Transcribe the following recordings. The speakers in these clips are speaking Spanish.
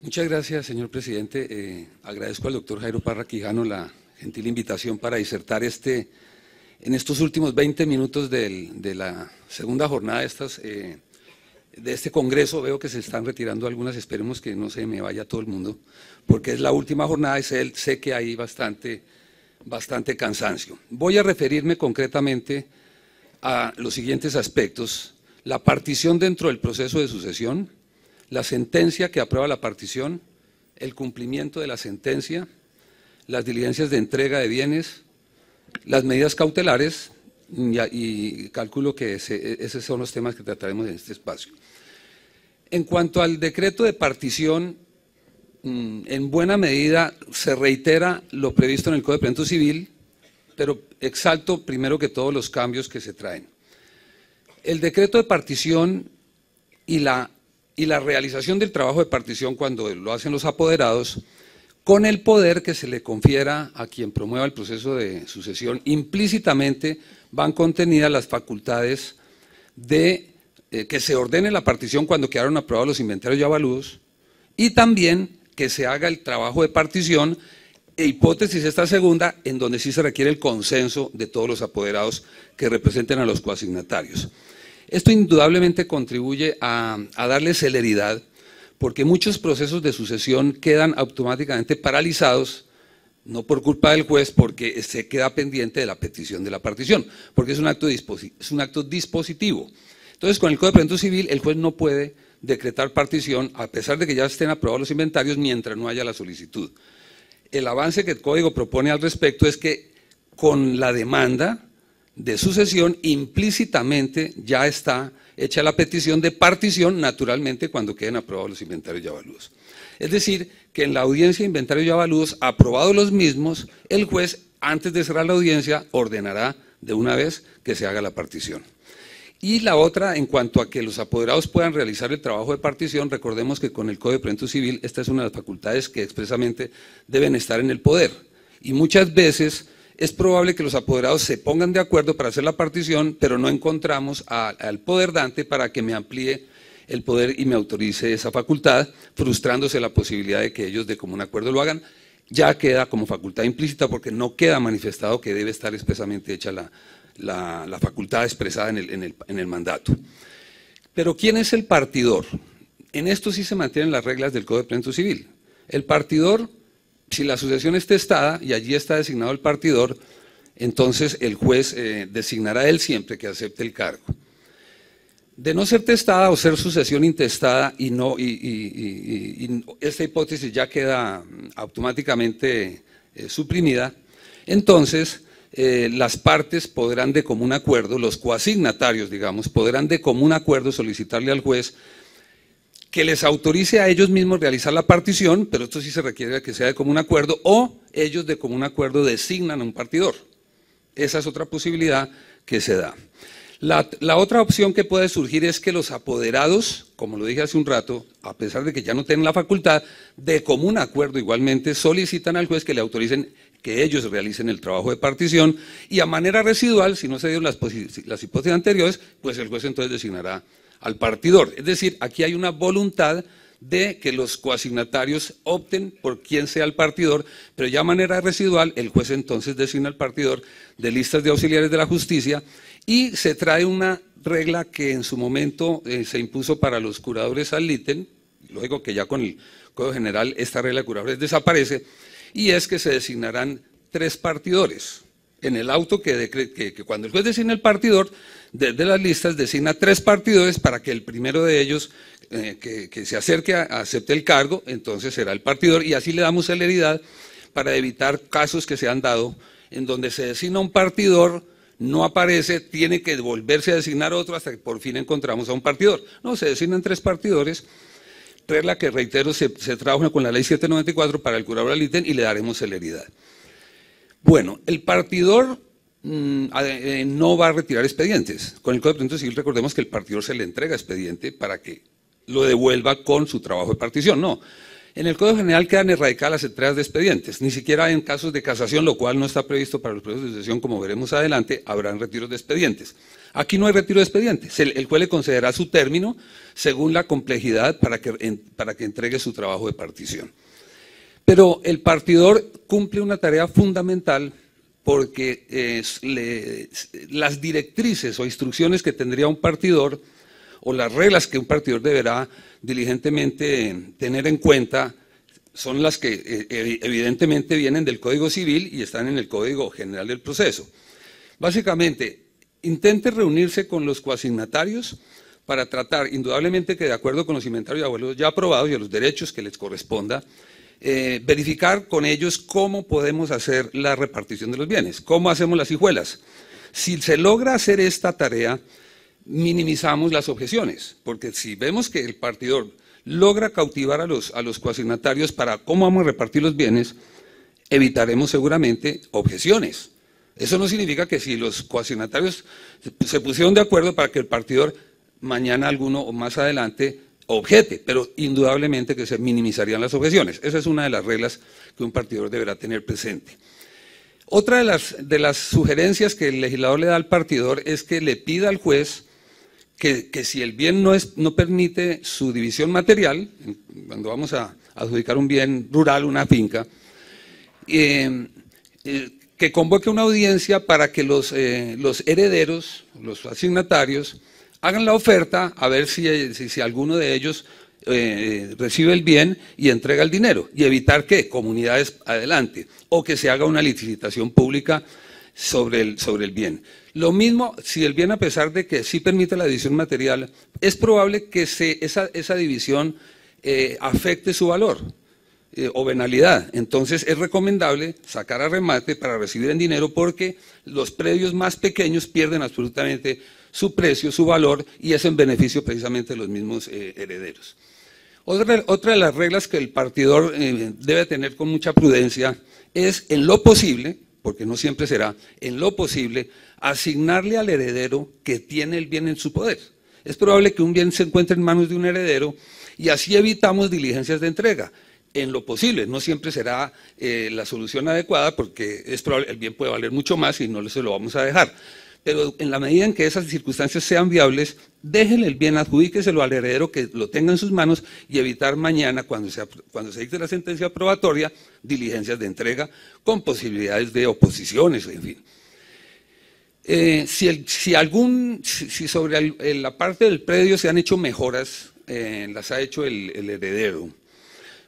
Muchas gracias, señor presidente. Agradezco al doctor Jairo Parra Quijano la gentil invitación para disertar en estos últimos 20 minutos de la segunda jornada de este congreso. Veo que se están retirando algunas, esperemos que no se me vaya todo el mundo, porque es la última jornada y sé que hay bastante cansancio. Voy a referirme concretamente a los siguientes aspectos: la partición dentro del proceso de sucesión, la sentencia que aprueba la partición, el cumplimiento de la sentencia, las diligencias de entrega de bienes, las medidas cautelares, y calculo que esos son los temas que trataremos en este espacio. En cuanto al decreto de partición, en buena medida se reitera lo previsto en el Código de Procedimiento Civil, pero exalto primero que todo los cambios que se traen. El decreto de partición y la realización del trabajo de partición, cuando lo hacen los apoderados, con el poder que se le confiera a quien promueva el proceso de sucesión, implícitamente van contenidas las facultades de que se ordene la partición cuando quedaron aprobados los inventarios y avalúos, y también que se haga el trabajo de partición, hipótesis esta segunda, en donde sí se requiere el consenso de todos los apoderados que representen a los coasignatarios. Esto indudablemente contribuye a darle celeridad, porque muchos procesos de sucesión quedan automáticamente paralizados, no por culpa del juez, porque se queda pendiente de la petición de la partición, porque es un acto dispositivo. Entonces, con el Código de Procedimiento Civil, el juez no puede decretar partición, a pesar de que ya estén aprobados los inventarios, mientras no haya la solicitud. El avance que el Código propone al respecto es que con la demanda de sucesión, implícitamente ya está hecha la petición de partición, naturalmente cuando queden aprobados los inventarios y avalúos. Es decir, que en la audiencia de inventarios y avalúos, aprobados los mismos, el juez, antes de cerrar la audiencia, ordenará de una vez que se haga la partición. Y la otra, en cuanto a que los apoderados puedan realizar el trabajo de partición, recordemos que con el Código de Procedimiento Civil, esta es una de las facultades que expresamente deben estar en el poder. Y muchas veces es probable que los apoderados se pongan de acuerdo para hacer la partición, pero no encontramos al poder dante para que me amplíe el poder y me autorice esa facultad, frustrándose la posibilidad de que ellos de común acuerdo lo hagan. Ya queda como facultad implícita porque no queda manifestado que debe estar expresamente hecha la facultad expresada en el mandato. Pero ¿quién es el partidor? En esto sí se mantienen las reglas del Código de Procedimiento Civil. El partidor, si la sucesión es testada y allí está designado el partidor, entonces el juez designará él siempre que acepte el cargo. De no ser testada o ser sucesión intestada y esta hipótesis ya queda automáticamente suprimida, entonces las partes podrán de común acuerdo, los coasignatarios, digamos, podrán de común acuerdo solicitarle al juez que les autorice a ellos mismos realizar la partición, pero esto sí se requiere que sea de común acuerdo, o ellos de común acuerdo designan a un partidor. Esa es otra posibilidad que se da. La otra opción que puede surgir es que los apoderados, como lo dije hace un rato, a pesar de que ya no tienen la facultad, de común acuerdo igualmente solicitan al juez que le autoricen que ellos realicen el trabajo de partición, y a manera residual, si no se dieron las hipótesis anteriores, pues el juez entonces designará al partidor. Es decir, aquí hay una voluntad de que los coasignatarios opten por quién sea el partidor, pero ya a manera residual el juez entonces designa al partidor de listas de auxiliares de la justicia, y se trae una regla que en su momento se impuso para los curadores ad litem. Lógico que ya con el Código General esta regla de curadores desaparece, y es que se designarán 3 partidores. En el auto que cuando el juez designa el partidor, desde las listas designa 3 partidores para que el primero de ellos que se acerque a acepte el cargo, entonces será el partidor, y así le damos celeridad para evitar casos que se han dado en donde se designa un partidor, no aparece, tiene que volverse a designar otro hasta que por fin encontramos a un partidor. No, se designan 3 partidores, regla que, reitero, se trabaja con la ley 794 para el curador ad litem, y le daremos celeridad. Bueno, el partidor no va a retirar expedientes. Con el Código de Procedimiento Civil recordemos que el partidor se le entrega expediente para que lo devuelva con su trabajo de partición. No, En el Código General quedan erradicadas las entregas de expedientes, ni siquiera en casos de casación, lo cual no está previsto para los procesos de sucesión, como veremos adelante, habrán retiros de expedientes. Aquí no hay retiro de expedientes, el juez le concederá su término según la complejidad para que entregue su trabajo de partición. Pero el partidor cumple una tarea fundamental porque las directrices o instrucciones que tendría un partidor o las reglas que un partidor deberá diligentemente tener en cuenta son las que evidentemente vienen del Código Civil y están en el Código General del Proceso. Básicamente, intente reunirse con los coasignatarios para tratar, indudablemente que de acuerdo con los inventarios de abuelos ya aprobados y a los derechos que les corresponda, verificar con ellos cómo podemos hacer la repartición de los bienes, cómo hacemos las hijuelas. Si se logra hacer esta tarea, minimizamos las objeciones, porque si vemos que el partidor logra cautivar a los coasignatarios para cómo vamos a repartir los bienes, evitaremos seguramente objeciones. Eso no significa que si los coasignatarios se pusieron de acuerdo para que el partidor mañana alguno o más adelante objete, pero indudablemente que se minimizarían las objeciones. Esa es una de las reglas que un partidor deberá tener presente. Otra de las sugerencias que el legislador le da al partidor es que le pida al juez que si el bien no permite su división material, cuando vamos a adjudicar un bien rural, una finca, que convoque una audiencia para que los herederos, los asignatarios, hagan la oferta a ver si alguno de ellos recibe el bien y entrega el dinero, y evitar que comunidades adelante, o que se haga una licitación pública sobre el bien. Lo mismo si el bien, a pesar de que sí permite la división material, es probable que esa división afecte su valor o venalidad. Entonces es recomendable sacar a remate para recibir en dinero, porque los predios más pequeños pierden absolutamente su precio, su valor, y es en beneficio precisamente de los mismos herederos. Otra de las reglas que el partidor debe tener con mucha prudencia es, en lo posible, porque no siempre será, en lo posible, asignarle al heredero que tiene el bien en su poder. Es probable que un bien se encuentre en manos de un heredero y así evitamos diligencias de entrega. En lo posible, no siempre será la solución adecuada, porque es probable, el bien puede valer mucho más y no se lo vamos a dejar. Pero en la medida en que esas circunstancias sean viables, déjenle el bien, adjudíqueselo al heredero que lo tenga en sus manos, y evitar mañana, cuando se dicte la sentencia aprobatoria, diligencias de entrega con posibilidades de oposiciones, en fin. Si sobre la parte del predio se han hecho mejoras, las ha hecho el heredero,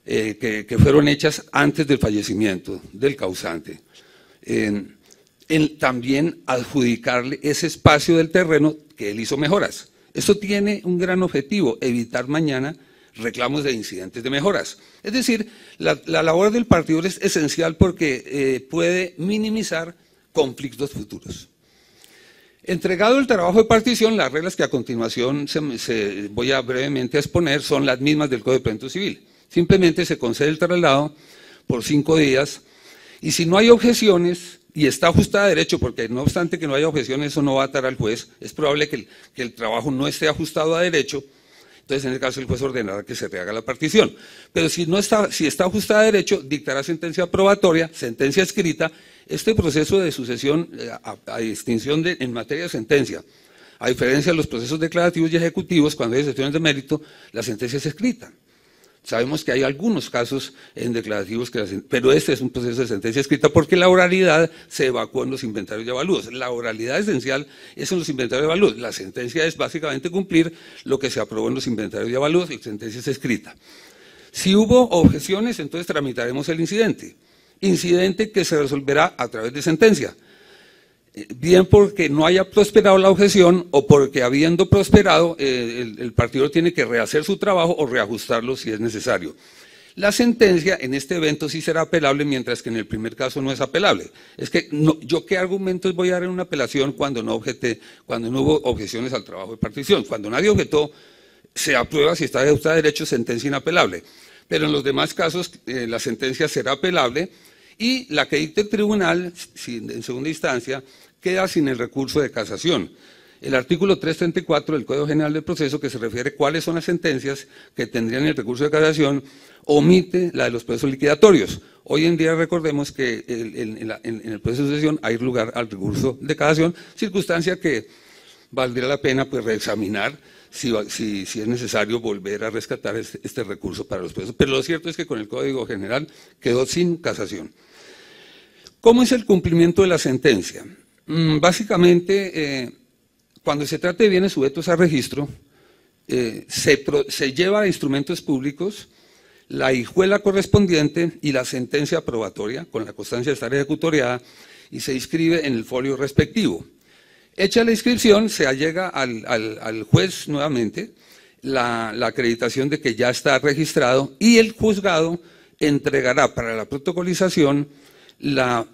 que fueron hechas antes del fallecimiento del causante. También adjudicarle ese espacio del terreno que él hizo mejoras. Esto tiene un gran objetivo: evitar mañana reclamos de incidentes de mejoras. Es decir, la labor del partidor es esencial porque puede minimizar conflictos futuros. Entregado el trabajo de partición, las reglas que a continuación voy a brevemente exponer son las mismas del Código de Procedimiento Civil. Simplemente se concede el traslado por 5 días, y si no hay objeciones y está ajustada a derecho, porque no obstante que no haya objeciones, eso no va a atar al juez, es probable que el trabajo no esté ajustado a derecho, entonces en el caso el juez ordenará que se rehaga la partición. Pero si está ajustada a derecho, dictará sentencia aprobatoria, sentencia escrita. Este proceso de sucesión, a distinción en materia de sentencia, a diferencia de los procesos declarativos y ejecutivos, cuando hay excepciones de mérito, la sentencia es escrita. Sabemos que hay algunos casos en declarativos, pero este es un proceso de sentencia escrita, porque la oralidad se evacuó en los inventarios de avalúos. La oralidad esencial es en los inventarios de avalúos. La sentencia es básicamente cumplir lo que se aprobó en los inventarios de avalúos, y la sentencia es escrita. Si hubo objeciones, entonces tramitaremos el incidente. Incidente que se resolverá a través de sentencia, bien porque no haya prosperado la objeción, o porque habiendo prosperado el partidor tiene que rehacer su trabajo o reajustarlo si es necesario. La sentencia en este evento sí será apelable, mientras que en el primer caso no es apelable. Es que ¿yo qué argumentos voy a dar en una apelación cuando no hubo objeciones al trabajo de partición? Cuando nadie objetó, se aprueba si está ajustada a derecho, sentencia inapelable. Pero en los demás casos la sentencia será apelable, y la que dicte el tribunal, en segunda instancia, queda sin el recurso de casación. el artículo 334 del Código General del Proceso, que se refiere a cuáles son las sentencias que tendrían el recurso de casación, omite la de los procesos liquidatorios. Hoy en día recordemos que en el proceso de sucesión hay lugar al recurso de casación, circunstancia que valdría la pena pues reexaminar si es necesario volver a rescatar este recurso para los procesos. Pero lo cierto es que con el Código General quedó sin casación. ¿Cómo es el cumplimiento de la sentencia? Básicamente, cuando se trata de bienes sujetos a registro, se lleva a instrumentos públicos la hijuela correspondiente y la sentencia aprobatoria, con la constancia de estar ejecutoriada, y se inscribe en el folio respectivo. Hecha la inscripción, se allega al juez nuevamente la acreditación de que ya está registrado, y el juzgado entregará para la protocolización la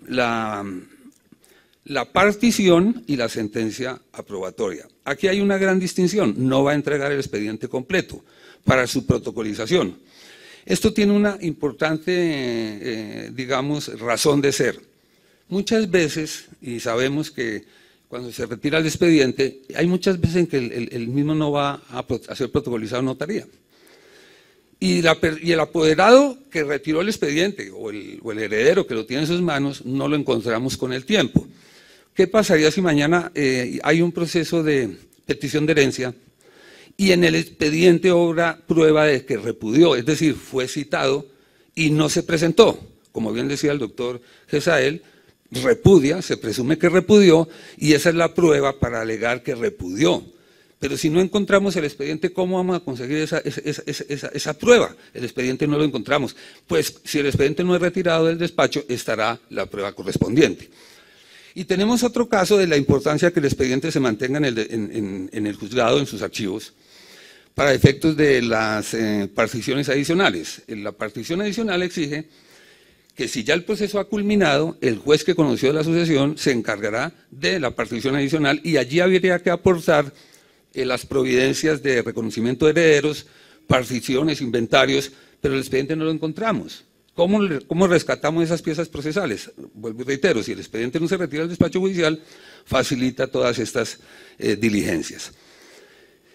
partición y la sentencia aprobatoria. Aquí hay una gran distinción: no va a entregar el expediente completo para su protocolización. Esto tiene una importante, digamos, razón de ser. Muchas veces, y sabemos que cuando se retira el expediente, hay muchas veces en que el mismo no va a ser protocolizado en notaría. Y el apoderado que retiró el expediente o el heredero que lo tiene en sus manos no lo encontramos con el tiempo. ¿Qué pasaría si mañana hay un proceso de petición de herencia y en el expediente obra prueba de que repudió, es decir, fue citado y no se presentó? Como bien decía el doctor Gesael, repudia, se presume que repudió, y esa es la prueba para alegar que repudió. Pero si no encontramos el expediente, ¿cómo vamos a conseguir esa prueba? El expediente no lo encontramos. Pues si el expediente no es retirado del despacho, estará la prueba correspondiente. Y tenemos otro caso de la importancia que el expediente se mantenga en el juzgado, en sus archivos, para efectos de las particiones adicionales. La partición adicional exige que si ya el proceso ha culminado, el juez que conoció la sucesión se encargará de la partición adicional, y allí habría que aportar las providencias de reconocimiento de herederos, particiones, inventarios, pero el expediente no lo encontramos. ¿Cómo rescatamos esas piezas procesales? Vuelvo y reitero, si el expediente no se retira del despacho judicial, facilita todas estas diligencias.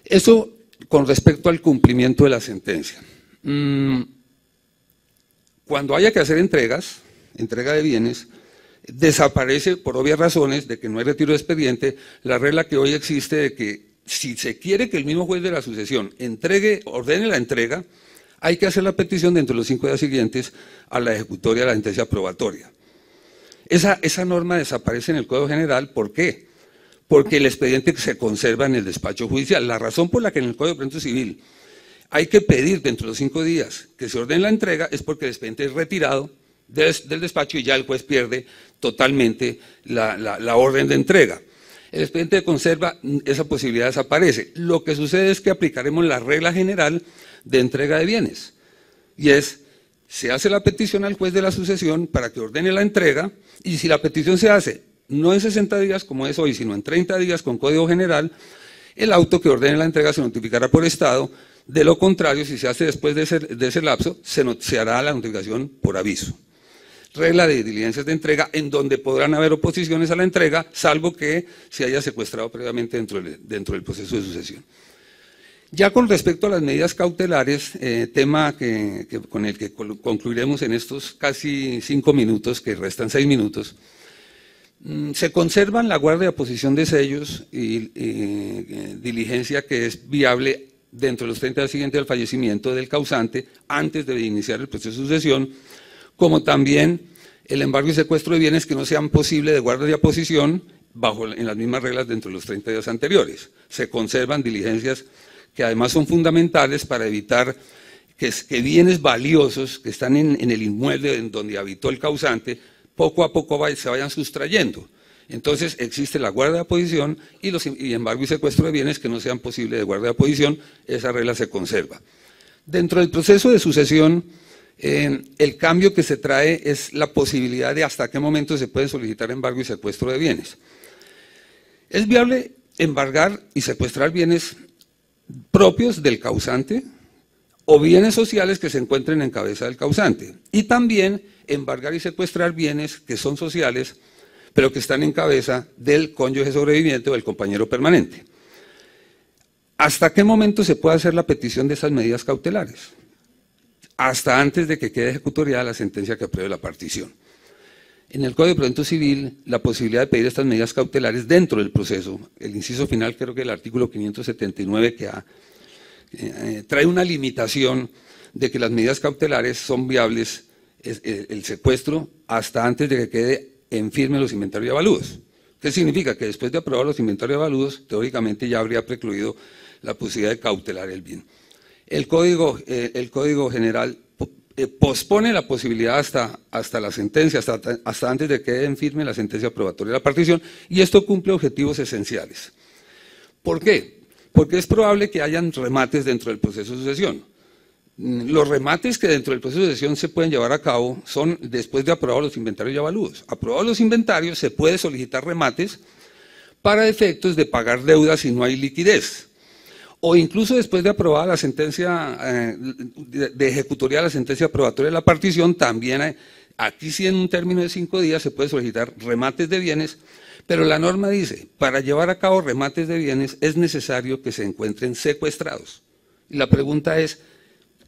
Eso con respecto al cumplimiento de la sentencia. Cuando haya que hacer entrega de bienes, desaparece, por obvias razones, de que no hay retiro de expediente, la regla que hoy existe de que si se quiere que el mismo juez de la sucesión ordene la entrega, hay que hacer la petición dentro de los 5 días siguientes a la ejecutoria de la sentencia aprobatoria. Esa norma desaparece en el Código General. ¿Por qué? Porque el expediente se conserva en el despacho judicial. La razón por la que en el Código de Procedimiento Civil hay que pedir dentro de los 5 días que se ordene la entrega es porque el expediente es retirado del despacho y ya el juez pierde totalmente la orden de entrega. El expediente de conserva, esa posibilidad desaparece. Lo que sucede es que aplicaremos la regla general de entrega de bienes, y se hace la petición al juez de la sucesión para que ordene la entrega, y si la petición se hace no en 60 días como es hoy, sino en 30 días con Código General, el auto que ordene la entrega se notificará por estado. De lo contrario, si se hace después de ese lapso, se hará la notificación por aviso. Regla de diligencias de entrega, en donde podrán haber oposiciones a la entrega, salvo que se haya secuestrado previamente dentro del proceso de sucesión. Ya con respecto a las medidas cautelares, tema con el que concluiremos en estos casi 5 minutos, que restan 6 minutos, se conservan la guardia de aposición de sellos y diligencia que es viable dentro de los 30 días siguientes al fallecimiento del causante, antes de iniciar el proceso de sucesión, como también el embargo y secuestro de bienes que no sean posibles de guardia de aposición en las mismas reglas dentro de los 30 días anteriores. Se conservan diligencias que además son fundamentales para evitar que bienes valiosos que están en el inmueble en donde habitó el causante, poco a poco se vayan sustrayendo. Entonces existe la guardia de aposición y embargo y secuestro de bienes que no sean posibles de guardia de aposición, esa regla se conserva. Dentro del proceso de sucesión, el cambio que se trae es la posibilidad de hasta qué momento se puede solicitar embargo y secuestro de bienes. Es viable embargar y secuestrar bienes propios del causante o bienes sociales que se encuentren en cabeza del causante, y también embargar y secuestrar bienes que son sociales pero que están en cabeza del cónyuge sobreviviente o del compañero permanente. ¿Hasta qué momento se puede hacer la petición de esas medidas cautelares? Hasta antes de que quede ejecutoriada la sentencia que apruebe la partición. En el Código de Procedimiento Civil, la posibilidad de pedir estas medidas cautelares dentro del proceso, el inciso final, creo que el artículo 579 trae una limitación de que las medidas cautelares son viables, el secuestro, hasta antes de que quede en firme los inventarios y avalúos. ¿Qué significa? Que después de aprobar los inventarios y avalúos, teóricamente ya habría precluido la posibilidad de cautelar el bien. El Código General pospone la posibilidad hasta la sentencia, hasta antes de que quede en firme la sentencia aprobatoria de la partición, y esto cumple objetivos esenciales. ¿Por qué? Porque es probable que hayan remates dentro del proceso de sucesión. Los remates que dentro del proceso de sucesión se pueden llevar a cabo son después de aprobados los inventarios y avalúos. Aprobados los inventarios, se puede solicitar remates para efectos de pagar deudas si no hay liquidez. O incluso después de aprobada la sentencia, de ejecutoria la sentencia aprobatoria de la partición, también aquí sí en un término de 5 días se puede solicitar remates de bienes, pero la norma dice, para llevar a cabo remates de bienes es necesario que se encuentren secuestrados. Y la pregunta es,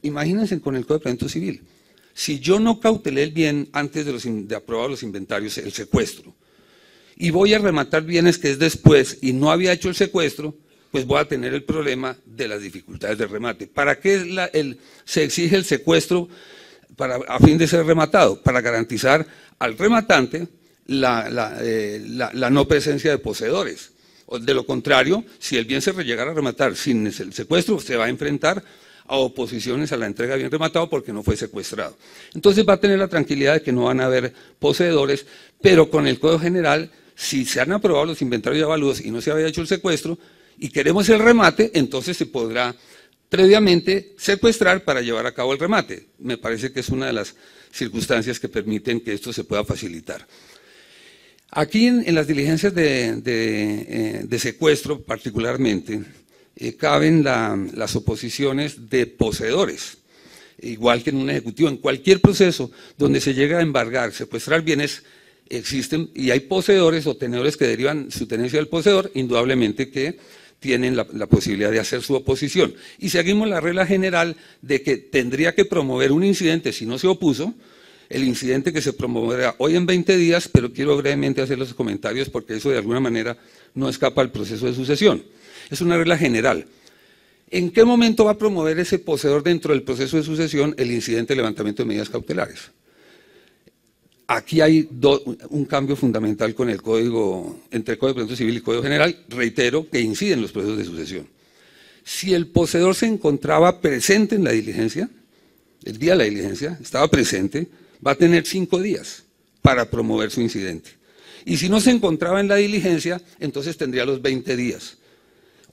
imagínense con el Código de Procedimiento Civil, si yo no cautelé el bien antes de aprobar los inventarios, el secuestro, y voy a rematar bienes que es después y no había hecho el secuestro, pues voy a tener el problema de las dificultades de remate. ¿Para qué se exige el secuestro a fin de ser rematado? Para garantizar al rematante la no presencia de poseedores. De lo contrario, si el bien se llegara a rematar sin el secuestro, se va a enfrentar a oposiciones a la entrega de bien rematado porque no fue secuestrado. Entonces va a tener la tranquilidad de que no van a haber poseedores, pero con el Código General, si se han aprobado los inventarios y avalúos y no se había hecho el secuestro, y queremos el remate, entonces se podrá previamente secuestrar para llevar a cabo el remate. Me parece que es una de las circunstancias que permiten que esto se pueda facilitar. Aquí en las diligencias de secuestro particularmente, caben las oposiciones de poseedores, igual que en un ejecutivo. En cualquier proceso donde se llega a embargar, secuestrar bienes, existen y hay poseedores o tenedores que derivan su tenencia del poseedor, indudablemente que tienen la posibilidad de hacer su oposición. Y seguimos la regla general de que tendría que promover un incidente si no se opuso, el incidente que se promoverá hoy en 20 días, pero quiero brevemente hacer los comentarios porque eso de alguna manera no escapa al proceso de sucesión. Es una regla general. ¿En qué momento va a promover ese poseedor dentro del proceso de sucesión el incidente de levantamiento de medidas cautelares? Aquí hay un cambio fundamental con el Código, entre el Código de Procedimiento Civil y el Código General, reitero, que incide en los procesos de sucesión. Si el poseedor se encontraba presente en la diligencia, el día de la diligencia, estaba presente, va a tener 5 días para promover su incidente. Y si no se encontraba en la diligencia, entonces tendría los 20 días.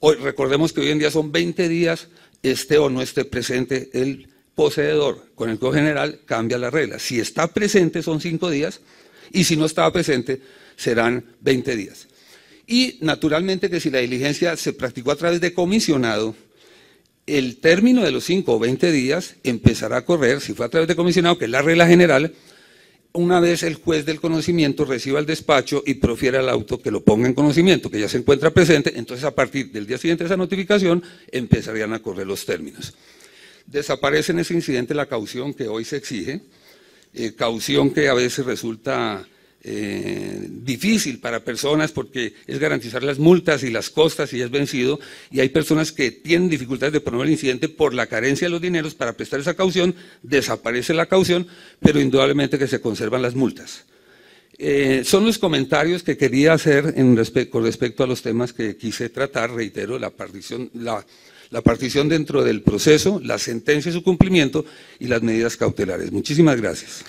Hoy, recordemos que hoy en día son 20 días, esté o no esté presente el poseedor. Con el Código General cambia la regla. Si está presente son 5 días y si no estaba presente serán 20 días. Y naturalmente que si la diligencia se practicó a través de comisionado, el término de los 5 o 20 días empezará a correr, si fue a través de comisionado, que es la regla general, una vez el juez del conocimiento reciba el despacho y profiera el auto que lo ponga en conocimiento, que ya se encuentra presente, entonces a partir del día siguiente de esa notificación empezarían a correr los términos. Desaparece en ese incidente la caución que hoy se exige, caución que a veces resulta difícil para personas porque es garantizar las multas y las costas si es vencido, y hay personas que tienen dificultades de promover el incidente por la carencia de los dineros para prestar esa caución. Desaparece la caución, pero indudablemente que se conservan las multas. Son los comentarios que quería hacer con respecto a los temas que quise tratar. Reitero, la partición dentro del proceso, la sentencia y su cumplimiento y las medidas cautelares. Muchísimas gracias.